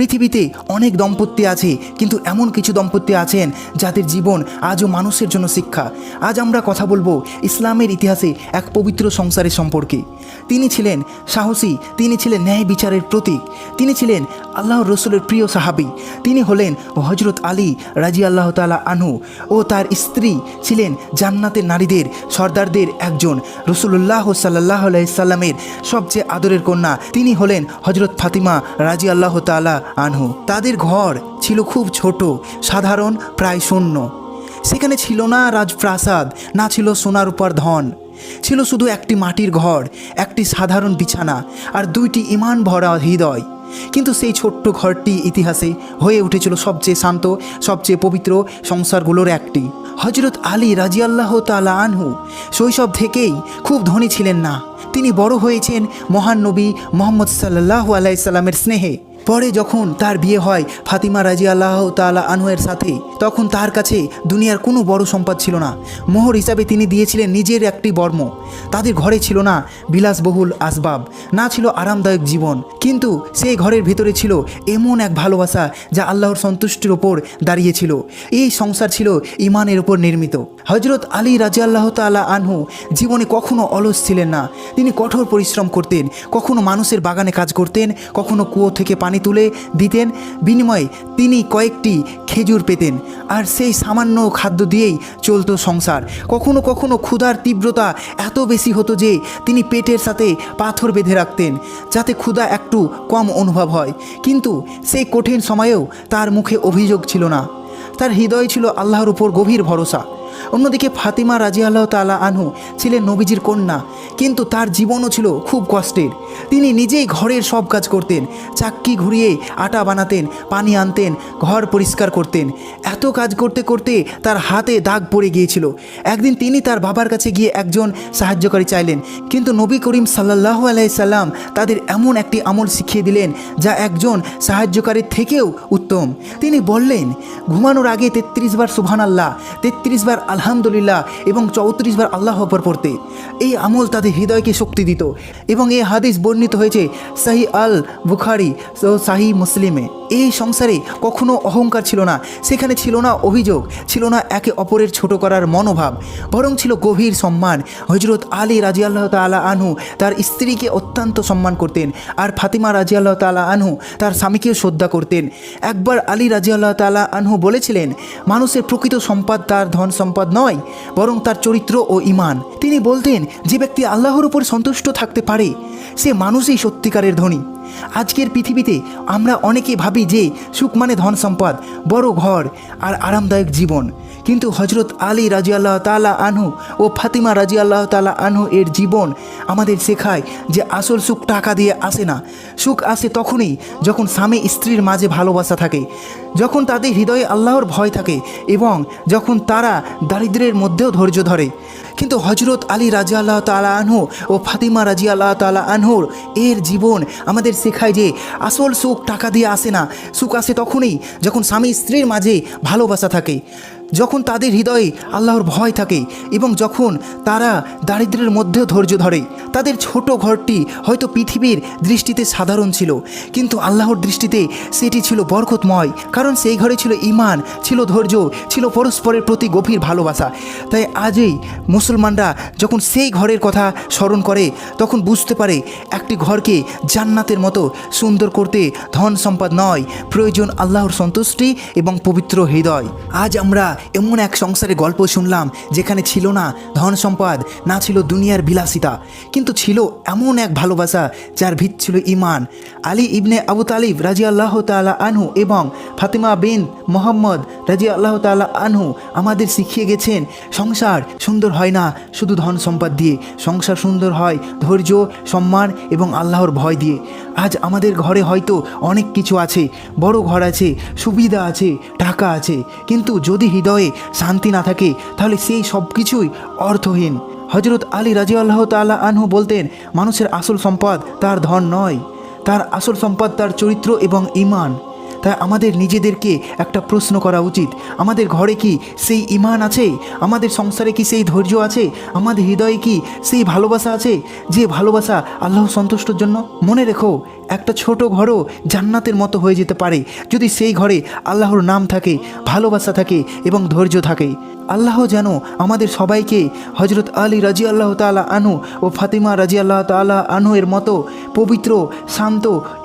পৃথিবীতে অনেক দম্পতি আছে, কিন্তু এমন কিছু দম্পতি আছেন যাদের জীবন আজও মানুষের জন্য শিক্ষা। আজ আমরা কথা বলবো ইসলামের ইতিহাসে এক পবিত্র সংসারের সম্পর্কে। তিনি ছিলেন সাহসী, তিনি ছিলেন ন্যায় বিচারের প্রতীক, তিনি ছিলেন আল্লাহর রসুলের প্রিয় সাহাবী। তিনি হলেন হজরত আলী রাদিয়াল্লাহু তাআলা আনহু ও তার স্ত্রী ছিলেন জান্নাতের নারীদের সর্দারদের একজন, রাসূলুল্লাহ সাল্লাল্লাহু আলাইহি সাল্লামের সবচেয়ে আদরের কন্যা। তিনি হলেন হজরত ফাতিমা রাদিয়াল্লাহু তাআলা আনহু। তাদের ঘর ছিল খুব ছোট, সাধারণ, প্রায় শূন্য। সেখানে ছিল না রাজপ্রাসাদ, না ছিল সোনার উপর ধন, ছিল শুধু একটি মাটির ঘর, একটি সাধারণ বিছানা আর দুইটি ঈমান ভরা হৃদয়। কিন্তু সেই ছোট্ট ঘরটি ইতিহাসে হয়ে উঠেছিল সবচেয়ে শান্ত, সবচেয়ে পবিত্র সংসারগুলোর একটি। হজরত আলী রাদিয়াল্লাহু তাআলা আনহু শৈশব থেকেই খুব ধনী ছিলেন না। তিনি বড় হয়েছেন মহান নবী মুহাম্মদ সাল্লাল্লাহু আলাইহি সাল্লামের স্নেহে। পরে যখন তার বিয়ে হয় ফাতিমা রাদিয়াল্লাহু তাআলা আনহুয়ের সাথে, তখন তার কাছে দুনিয়ার কোনো বড় সম্পদ ছিল না। মোহর হিসাবে তিনি দিয়েছিলেন নিজের একটি বর্ম। তাদের ঘরে ছিল না বিলাসবহুল আসবাব, না ছিল আরামদায়ক জীবন, কিন্তু সেই ঘরের ভিতরে ছিল এমন এক ভালোবাসা যা আল্লাহর সন্তুষ্টির ওপর দাঁড়িয়েছিল। এই সংসার ছিল ঈমানের উপর নির্মিত। হজরত আলী রাদিয়াল্লাহু তাআলা আনহু জীবনে কখনো অলস ছিলেন না। তিনি কঠোর পরিশ্রম করতেন, কখনো মানুষের বাগানে কাজ করতেন, কখনো কুয়ো থেকে পানি তুলে দিতেন, বিনিময়ে তিনি কয়েকটি খেজুর পেতেন, আর সেই সামান্য খাদ্য দিয়েই চলতো সংসার। কখনো কখনো ক্ষুধার তীব্রতা এত বেশি হতো যে তিনি পেটের সাথে পাথর বেঁধে রাখতেন, যাতে ক্ষুধা একটু কম অনুভব হয়। কিন্তু সেই কঠিন সময়েও তার মুখে অভিযোগ ছিল না, তার হৃদয় ছিল আল্লাহর উপর গভীর ভরসা। অন্যদিকে ফাতিমা রাদিয়াল্লাহু তাআলা আনহু ছিলেন নবীজির কন্যা, কিন্তু তার জীবনও ছিল খুব কষ্টের। তিনি নিজেই ঘরের সব কাজ করতেন, চাক্কি ঘুরিয়ে আটা বানাতেন, পানি আনতেন, ঘর পরিষ্কার করতেন। এত কাজ করতে করতে তার হাতে দাগ পড়ে গিয়েছিল। একদিন তিনি তার বাবার কাছে গিয়ে একজন সাহায্যকারী চাইলেন, কিন্তু নবী করিম সাল্লাল্লাহু আলাইহি সাল্লাম তাদের এমন একটি আমল শিখিয়ে দিলেন যা একজন সাহায্যকারীর থেকেও উত্তম। তিনি বললেন, ঘুমানোর আগে 33 বার সুবহানাল্লাহ, 33 বার আলহামদুলিল্লাহ এবং 34 বার আল্লাহু আকবার পড়তে। এই আমল তাদের হৃদয়কে শক্তি দিত, এবং এই হাদিস বর্ণিত হয়েছে সহিহ আল বুখারী ও সহিহ মুসলিমে। এই সংসারে কখনো অহংকার ছিল না, সেখানে ছিল না অভিযোগ, ছিল না একে অপরের ছোট করার মনোভাব, বরং ছিল গভীর সম্মান। হজরত আলী রাদিয়াল্লাহু তাআলা আনহু তার স্ত্রীকে অত্যন্ত সম্মান করতেন, আর ফাতিমা রাদিয়াল্লাহু তাআলা আনহু তার স্বামীকেও শ্রদ্ধা করতেন। একবার আলী রাদিয়াল্লাহু তাআলা আনহু বলেছিলেন, মানুষের প্রকৃত সম্পদ তার ধন সম্পদ নয়, বরং তার চরিত্র ও ঈমান। তিনি বলতেন, যে ব্যক্তি আল্লাহর উপর সন্তুষ্ট থাকতে পারে সে মানুষই সত্যিকারের ধনী। আজকের পৃথিবীতে আমরা অনেকে ভাবি যে সুখ মানে ধন সম্পদ, বড় ঘর আর আরামদায়ক জীবন, কিন্তু হজরত আলী রাদিয়াল্লাহু তাআলা আনহু ও ফাতিমা রাদিয়াল্লাহু তাআলা আনহু এর জীবন আমাদের শেখায় যে আসল সুখ টাকা দিয়ে আসে না। সুখ আসে তখনই যখন স্বামী স্ত্রীর মাঝে ভালোবাসা থাকে, যখন তাদের হৃদয়ে আল্লাহর ভয় থাকে, এবং যখন তারা দারিদ্র্যের মধ্যেও ধৈর্য ধরে। কিন্তু হজরত আলী রাদিয়াল্লাহু তাআলা আনহু ও ফাতিমা রাদিয়াল্লাহু তাআলা আনহুর এর জীবন আমাদের শেখায় যে আসল সুখ টাকা দিয়ে আসে না। সুখ আসে তখনই যখন স্বামী স্ত্রীর মাঝে ভালোবাসা থাকে, যখন তাদের হৃদয়ে আল্লাহর ভয় থাকে, এবং যখন তারা দারিদ্র্যের মধ্যেও ধৈর্য ধরে। তাদের ছোট ঘরটি হয়তো পৃথিবীর দৃষ্টিতে সাধারণ ছিল, কিন্তু আল্লাহর দৃষ্টিতে সেটি ছিল বরকতময়, কারণ সেই ঘরে ছিল ঈমান, ছিল ধৈর্য, ছিল পরস্পরের প্রতি গভীর ভালোবাসা। তাই আজই মুসলমানরা যখন সেই ঘরের কথা স্মরণ করে, তখন বুঝতে পারে একটি ঘরকে জান্নাতের মতো সুন্দর করতে ধন সম্পদ নয়, প্রয়োজন আল্লাহর সন্তুষ্টি এবং পবিত্র হৃদয়। আজ আমরা এমন এক সংসারের গল্প শুনলাম যেখানে ছিল না ধন সম্পদ, না ছিল দুনিয়ার বিলাসিতা, কিন্তু ছিল এমন এক ভালোবাসা যার ভিত ছিল ঈমান। আলী ইবনে আবু তালিব রাদিয়াল্লাহু তাআলা আনহু এবং ফাতিমা বিন মুহাম্মদ রাদিয়াল্লাহু তাআলা আনহু আমাদের শিখিয়ে গেছেন, সংসার সুন্দর হয় না শুধু ধন সম্পদ দিয়ে, সংসার সুন্দর হয় ধৈর্য, সম্মান এবং আল্লাহর ভয় দিয়ে। আজ আমাদের ঘরে হয়তো অনেক কিছু আছে, বড় ঘর আছে, সুবিধা আছে, টাকা আছে, কিন্তু যদি হৃদয়ে শান্তি না থাকে তাহলে সেই সব কিছুই অর্থহীন। হজরত আলী রাদিয়াল্লাহু তাআলা আনহু বলতেন, মানুষের আসল সম্পদ তার ধন নয়, তার আসল সম্পদ তার চরিত্র এবং ঈমান। তাই আমাদের নিজেদেরকে একটা প্রশ্ন করা উচিত, আমাদের ঘরে কি সেই ঈমান আছে? আমাদের সংসারে কি সেই ধৈর্য আছে? আমাদের হৃদয়ে কি সেই ভালোবাসা আছে, যে ভালোবাসা আল্লাহ সন্তুষ্টর জন্য? মনে রেখো, একটা ছোট ঘরও জান্নাতের মতো হয়ে যেতে পারে যদি সেই ঘরে আল্লাহর নাম থাকে, ভালোবাসা থাকে এবং ধৈর্য থাকে। আল্লাহ যেন আমাদের সবাইকে হজরত আলী রাজি আল্লাহ তাআলা আনহু ও ফাতিমা রাজি আল্লাহ তাআলা আনহু এর মতো পবিত্র, শান্ত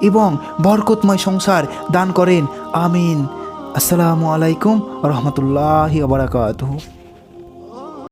এবং বরকতময় সংসার দান করেন। আমিন। আসসালামু আলাইকুম ওয়া রাহমাতুল্লাহি ওয়া বারাকাতুহু।